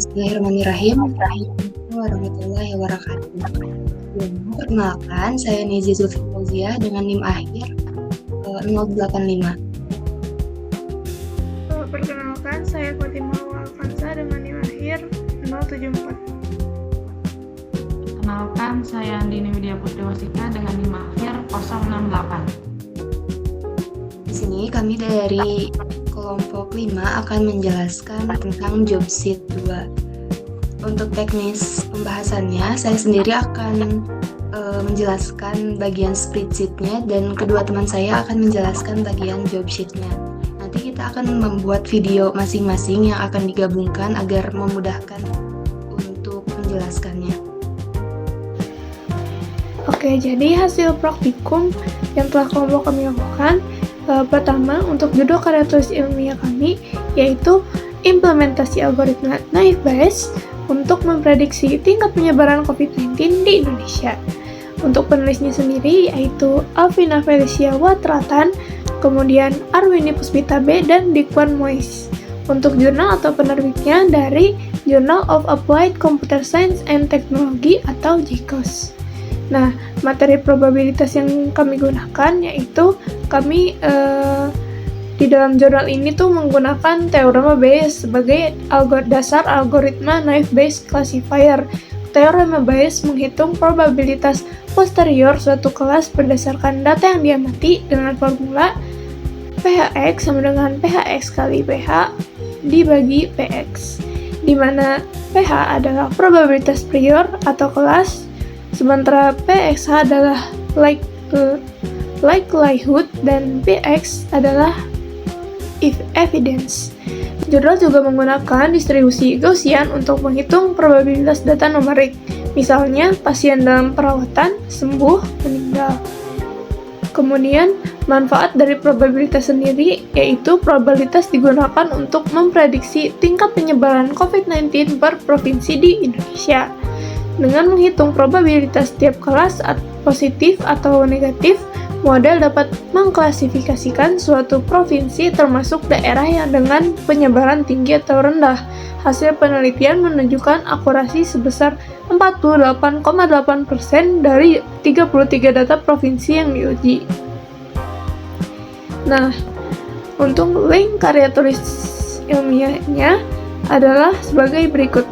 Bismillahirrahmanirrahim. Assalamualaikum warahmatullahi wabarakatuh. Perkenalkan, saya Nezi Zulfi Fauziah dengan NIM akhir 085. Perkenalkan, saya Fatimah Alfansa dengan NIM akhir 074. Perkenalkan, saya Andini Widya Putri Wasika dengan NIM akhir 068. Di sini kami dari kelompok 5 akan menjelaskan tentang job sheet 2. Untuk teknis pembahasannya, saya sendiri akan menjelaskan bagian spreadsheet-nya dan kedua teman saya akan menjelaskan bagian job sheet-nya. Nanti kita akan membuat video masing-masing yang akan digabungkan agar memudahkan untuk menjelaskannya. Oke, jadi hasil praktikum yang telah kelompok kami lakukan, pertama untuk judul karya tulis ilmiah kami yaitu implementasi algoritma naive Bayes untuk memprediksi tingkat penyebaran COVID-19 di Indonesia. Untuk penulisnya sendiri yaitu Alvina Felicia Watratan, kemudian Arwini Puspita B, dan Dikwan Mois. Untuk jurnal atau penerbitnya dari Journal of Applied Computer Science and Technology atau JCOS. Nah, materi probabilitas yang kami gunakan yaitu kami di dalam jurnal ini tuh menggunakan teorema Bayes sebagai dasar algoritma naive Bayes classifier. Teorema Bayes menghitung probabilitas posterior suatu kelas berdasarkan data yang diamati dengan formula PHX sama dengan PHX kali PH dibagi PX, di mana PH adalah probabilitas prior atau kelas, sementara PXH adalah likelihood dan PX adalah evidence. Jurnal juga menggunakan distribusi Gaussian untuk menghitung probabilitas data numerik. Misalnya, pasien dalam perawatan, sembuh, meninggal. Kemudian, manfaat dari probabilitas sendiri yaitu probabilitas digunakan untuk memprediksi tingkat penyebaran COVID-19 per provinsi di Indonesia. Dengan menghitung probabilitas tiap kelas positif atau negatif, model dapat mengklasifikasikan suatu provinsi termasuk daerah yang dengan penyebaran tinggi atau rendah. Hasil penelitian menunjukkan akurasi sebesar 48,8% dari 33 data provinsi yang diuji. Nah, untuk link karya tulis ilmiahnya adalah sebagai berikut.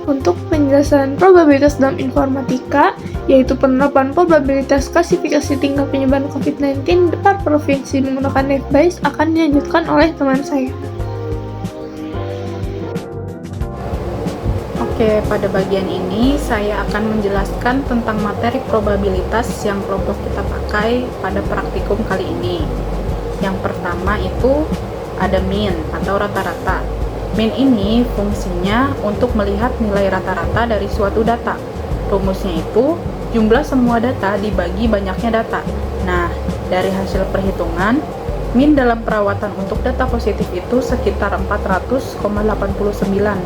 Untuk penjelasan probabilitas dalam informatika, yaitu penerapan probabilitas klasifikasi tingkat penyebaran COVID-19 per provinsi menggunakan naive Bayes akan dilanjutkan oleh teman saya. Oke, pada bagian ini saya akan menjelaskan tentang materi probabilitas yang kelompok kita pakai pada praktikum kali ini. Yang pertama itu ada mean atau rata-rata. Mean ini fungsinya untuk melihat nilai rata-rata dari suatu data. Rumusnya itu jumlah semua data dibagi banyaknya data. Nah, dari hasil perhitungan, mean dalam perawatan untuk data positif itu sekitar 400,89.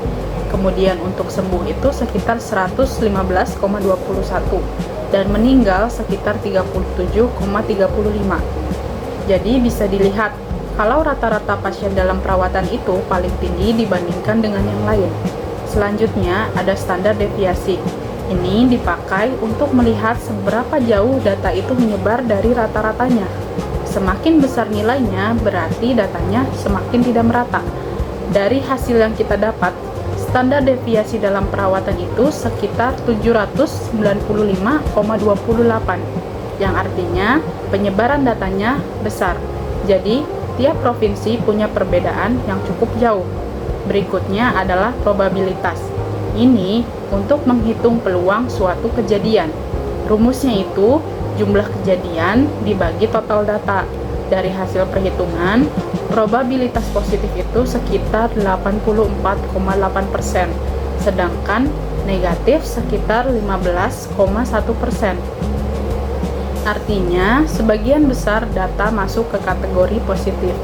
Kemudian untuk sembuh itu sekitar 115,21 dan meninggal sekitar 37,35. Jadi bisa dilihat kalau rata-rata pasien dalam perawatan itu paling tinggi dibandingkan dengan yang lain. Selanjutnya ada standar deviasi. Ini dipakai untuk melihat seberapa jauh data itu menyebar dari rata-ratanya. Semakin besar nilainya, berarti datanya semakin tidak merata. Dari hasil yang kita dapat, standar deviasi dalam perawatan itu sekitar 795,28, yang artinya penyebaran datanya besar. Jadi, tiap provinsi punya perbedaan yang cukup jauh. Berikutnya adalah probabilitas. Ini untuk menghitung peluang suatu kejadian. Rumusnya itu jumlah kejadian dibagi total data. Dari hasil perhitungan, probabilitas positif itu sekitar 84,8%, sedangkan negatif sekitar 15,1%. Artinya, sebagian besar data masuk ke kategori positif.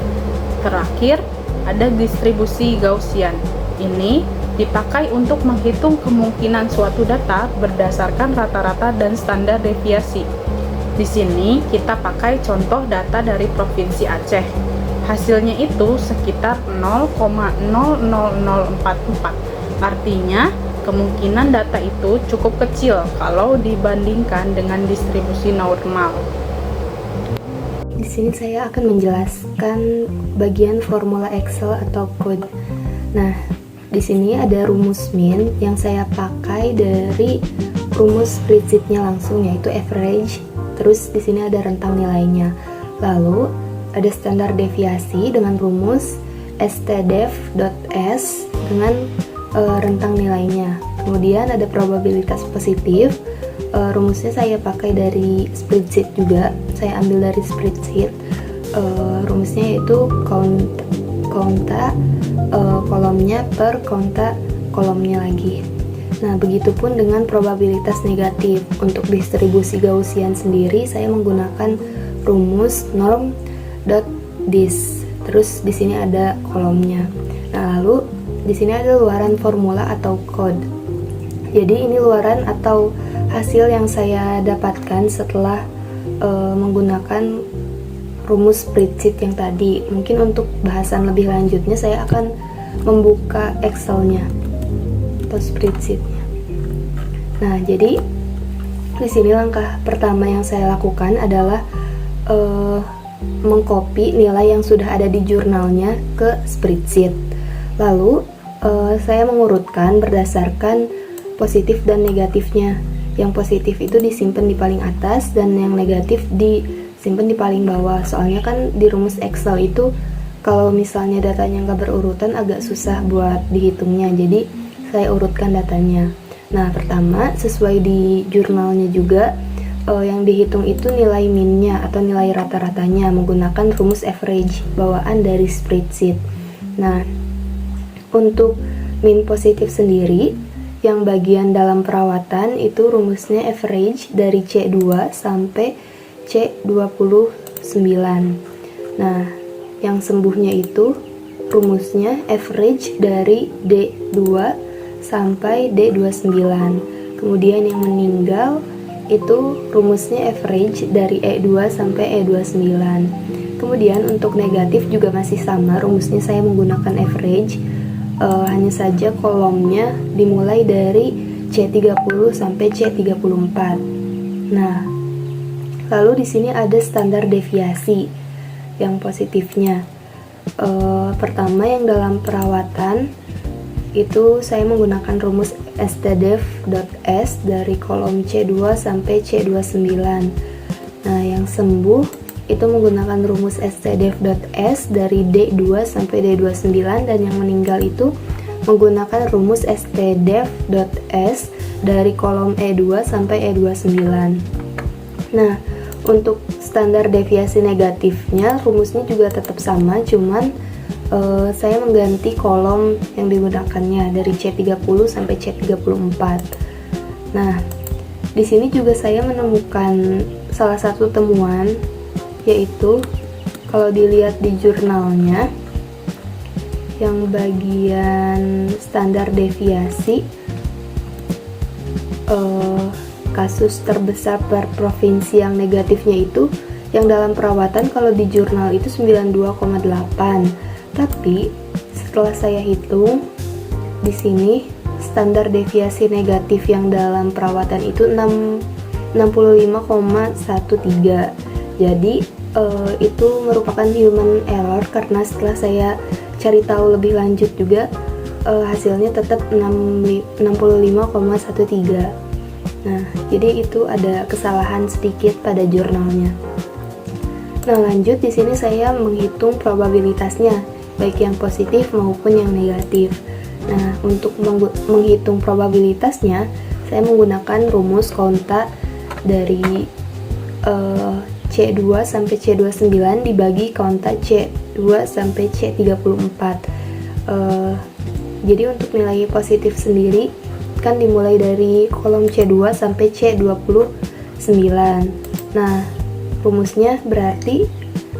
Terakhir, ada distribusi Gaussian. Ini dipakai untuk menghitung kemungkinan suatu data berdasarkan rata-rata dan standar deviasi. Di sini kita pakai contoh data dari Provinsi Aceh. Hasilnya itu sekitar 0,00044. Artinya, kemungkinan data itu cukup kecil kalau dibandingkan dengan distribusi normal. Di sini saya akan menjelaskan bagian formula Excel atau code. Nah, di sini ada rumus min yang saya pakai dari rumus spreadsheet-nya langsung, yaitu average. Terus di sini ada rentang nilainya. Lalu ada standar deviasi dengan rumus stdef.s dengan rentang nilainya. Kemudian ada probabilitas positif. Rumusnya saya pakai dari spreadsheet juga. Saya ambil dari spreadsheet. Rumusnya yaitu konta kolomnya per konta kolomnya lagi. Nah, begitupun dengan probabilitas negatif. Untuk distribusi Gaussian sendiri, saya menggunakan rumus norm.dis. Terus di sini ada kolomnya. Nah, lalu di sini ada luaran formula atau code. Jadi ini luaran atau hasil yang saya dapatkan setelah menggunakan rumus spreadsheet yang tadi. Mungkin untuk bahasan lebih lanjutnya saya akan membuka Excel-nya atau spreadsheet-nya. Nah, jadi di sini langkah pertama yang saya lakukan adalah mengcopy nilai yang sudah ada di jurnalnya ke spreadsheet. Lalu saya mengurutkan berdasarkan positif dan negatifnya. Yang positif itu disimpan di paling atas dan yang negatif disimpan di paling bawah. Soalnya kan di rumus Excel itu kalau misalnya datanya nggak berurutan agak susah buat dihitungnya. Jadi saya urutkan datanya. Nah, pertama sesuai di jurnalnya juga yang dihitung itu nilai minnya atau nilai rata-ratanya menggunakan rumus average bawaan dari spreadsheet. Nah, untuk min positif sendiri yang bagian dalam perawatan itu rumusnya average dari C2 sampai C29. Nah, yang sembuhnya itu rumusnya average dari D2 sampai D29. Kemudian yang meninggal itu rumusnya average dari E2 sampai E29. Kemudian untuk negatif juga masih sama, rumusnya saya menggunakan average, hanya saja kolomnya dimulai dari C30 sampai C34. Nah, lalu di sini ada standar deviasi yang positifnya. Pertama yang dalam perawatan itu saya menggunakan rumus stdef.s dari kolom C2 sampai C29. Nah, yang sembuh itu menggunakan rumus stdef.s dari D2 sampai D29 dan yang meninggal itu menggunakan rumus stdef.s dari kolom E2 sampai E29. Nah, untuk standar deviasi negatifnya rumusnya juga tetap sama, cuman saya mengganti kolom yang digunakannya dari C30 sampai C34. Nah, di sini juga saya menemukan salah satu temuan, yaitu kalau dilihat di jurnalnya yang bagian standar deviasi kasus terbesar per provinsi yang negatifnya itu yang dalam perawatan kalau di jurnal itu 92,8. Tapi setelah saya hitung di sini standar deviasi negatif yang dalam perawatan itu 65,13. Jadi itu merupakan human error karena setelah saya cari tahu lebih lanjut juga hasilnya tetap 65,13. Nah, jadi itu ada kesalahan sedikit pada jurnalnya. Nah, lanjut di sini saya menghitung probabilitasnya, baik yang positif maupun yang negatif. Nah, untuk menghitung probabilitasnya, saya menggunakan rumus konta dari C2 sampai C29 dibagi konta C2 sampai C34. Jadi untuk nilai positif sendiri kan dimulai dari kolom C2 sampai C29. Nah, rumusnya berarti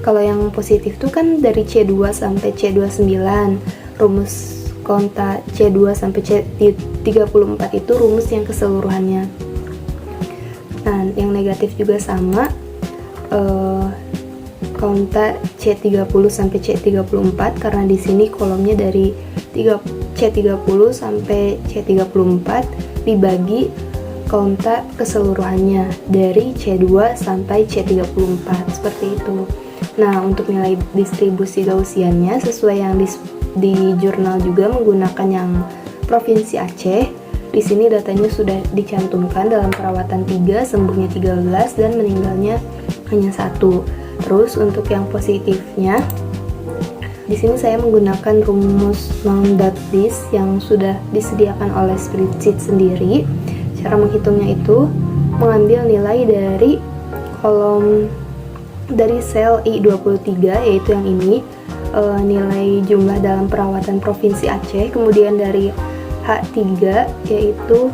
kalau yang positif itu kan dari C2 sampai C29, rumus konta C2 sampai C34 itu rumus yang keseluruhannya. Nah, yang negatif juga sama, konta C30 sampai C34 karena di sini kolomnya dari C30 sampai C34 dibagi konta keseluruhannya dari C2 sampai C34 seperti itu. Nah, untuk nilai distribusi Gaussiannya sesuai yang di jurnal juga menggunakan yang Provinsi Aceh. Di sini datanya sudah dicantumkan dalam perawatan 3, sembuhnya 13 dan meninggalnya hanya 1. Terus untuk yang positifnya, di sini saya menggunakan rumus non-dot-list yang sudah disediakan oleh spreadsheet sendiri. Cara menghitungnya itu mengambil nilai dari kolom dari sel I23 yaitu yang ini, nilai jumlah dalam perawatan Provinsi Aceh, kemudian dari H3 yaitu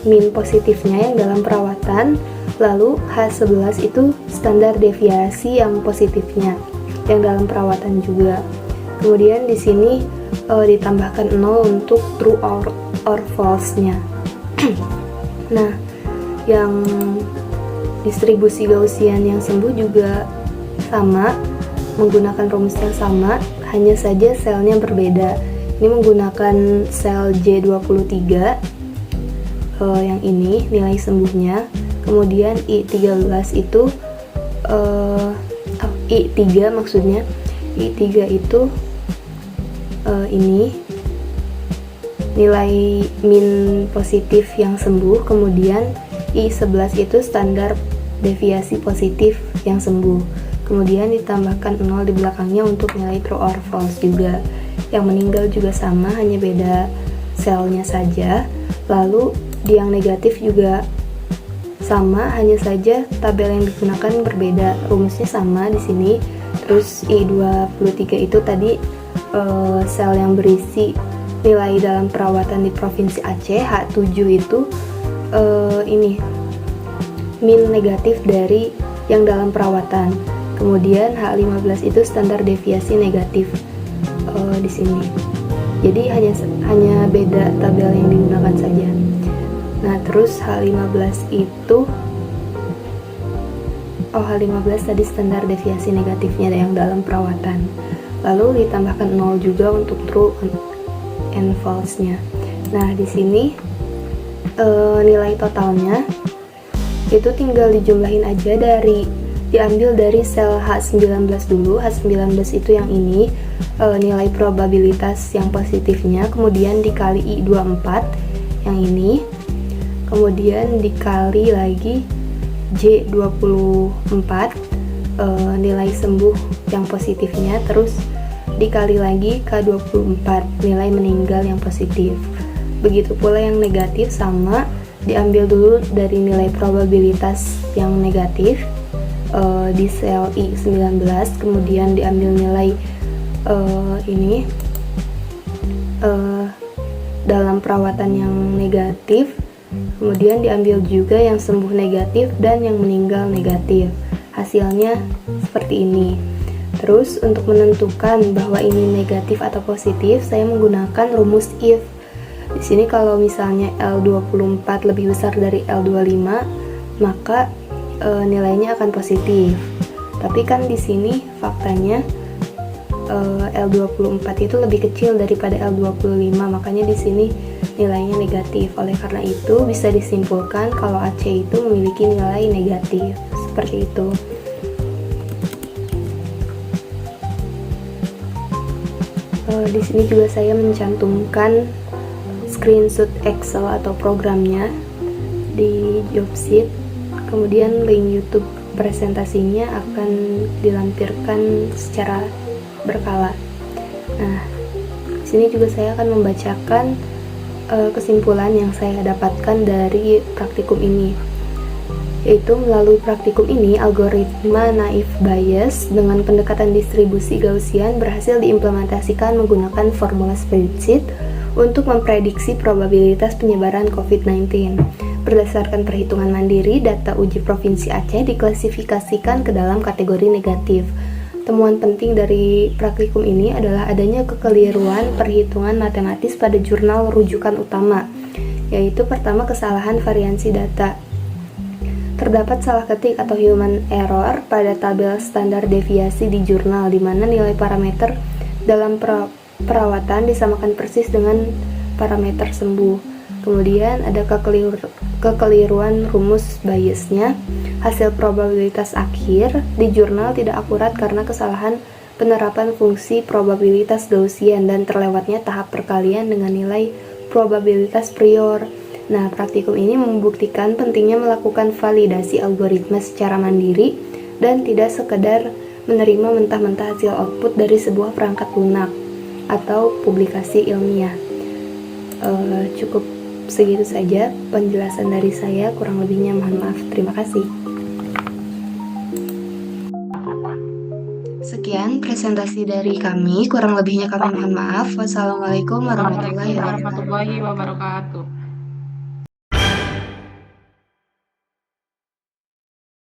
min positifnya yang dalam perawatan, lalu H11 itu standar deviasi yang positifnya yang dalam perawatan juga. Kemudian di sini ditambahkan 0 untuk true or false-nya. Nah, yang distribusi Gaussian yang sembuh juga sama, menggunakan rumus yang sama, hanya saja selnya berbeda. Ini menggunakan sel J23 yang ini nilai sembuhnya. Kemudian I13 itu I3 maksudnya, I3 itu ini nilai min positif yang sembuh. Kemudian I11 itu standar deviasi positif yang sembuh. Kemudian ditambahkan 0 di belakangnya untuk nilai true or false juga. Yang meninggal juga sama, hanya beda selnya saja. Lalu di yang negatif juga sama, hanya saja tabel yang digunakan berbeda. Rumusnya sama di sini. Terus I23 itu tadi sel yang berisi nilai dalam perawatan di Provinsi Aceh. H7 itu ini min negatif dari yang dalam perawatan. Kemudian H15 itu standar deviasi negatif di sini. Jadi hanya beda tabel yang digunakan saja. Nah, terus H15 itu H15 tadi standar deviasi negatifnya yang dalam perawatan. Lalu ditambahkan 0 juga untuk true and false-nya. Nah, di sini nilai totalnya itu tinggal dijumlahin aja, diambil dari sel H19 dulu. H19 itu yang ini, nilai probabilitas yang positifnya, kemudian dikali I24 yang ini, kemudian dikali lagi J24 nilai sembuh yang positifnya, terus dikali lagi K24 nilai meninggal yang positif. Begitu pula yang negatif sama, diambil dulu dari nilai probabilitas yang negatif di sel I19, kemudian diambil nilai ini dalam perawatan yang negatif, kemudian diambil juga yang sembuh negatif dan yang meninggal negatif. Hasilnya seperti ini. Terus untuk menentukan bahwa ini negatif atau positif, saya menggunakan rumus if. Di sini kalau misalnya L24 lebih besar dari L25, maka nilainya akan positif. Tapi kan di sini faktanya L24 itu lebih kecil daripada L25, makanya di sini nilainya negatif. Oleh karena itu bisa disimpulkan kalau AC itu memiliki nilai negatif. Seperti itu. Di sini juga saya mencantumkan screenshot Excel atau programnya di Jobsit. Kemudian link YouTube presentasinya akan dilampirkan secara berkala. Nah, di sini juga saya akan membacakan kesimpulan yang saya dapatkan dari praktikum ini. Yaitu melalui praktikum ini, algoritma naive Bayes dengan pendekatan distribusi Gaussian berhasil diimplementasikan menggunakan formula spreadsheet untuk memprediksi probabilitas penyebaran COVID-19. Berdasarkan perhitungan mandiri, data uji Provinsi Aceh diklasifikasikan ke dalam kategori negatif. Temuan penting dari praktikum ini adalah adanya kekeliruan perhitungan matematis pada jurnal rujukan utama, yaitu pertama kesalahan variansi data. Terdapat salah ketik atau human error pada tabel standar deviasi di jurnal, di mana nilai parameter dalam perawatan disamakan persis dengan parameter sembuh. Kemudian ada kekeliruan rumus Bayesnya. Hasil probabilitas akhir di jurnal tidak akurat karena kesalahan penerapan fungsi probabilitas Gaussian dan terlewatnya tahap perkalian dengan nilai probabilitas prior. Nah, praktikum ini membuktikan pentingnya melakukan validasi algoritma secara mandiri dan tidak sekedar menerima mentah-mentah hasil output dari sebuah perangkat lunak atau publikasi ilmiah. Cukup segitu saja penjelasan dari saya, kurang lebihnya mohon maaf. Terima kasih. Sekian presentasi dari kami, kurang lebihnya kami mohon maaf. Wassalamualaikum warahmatullahi wabarakatuh. warahmatullahi wabarakatuh.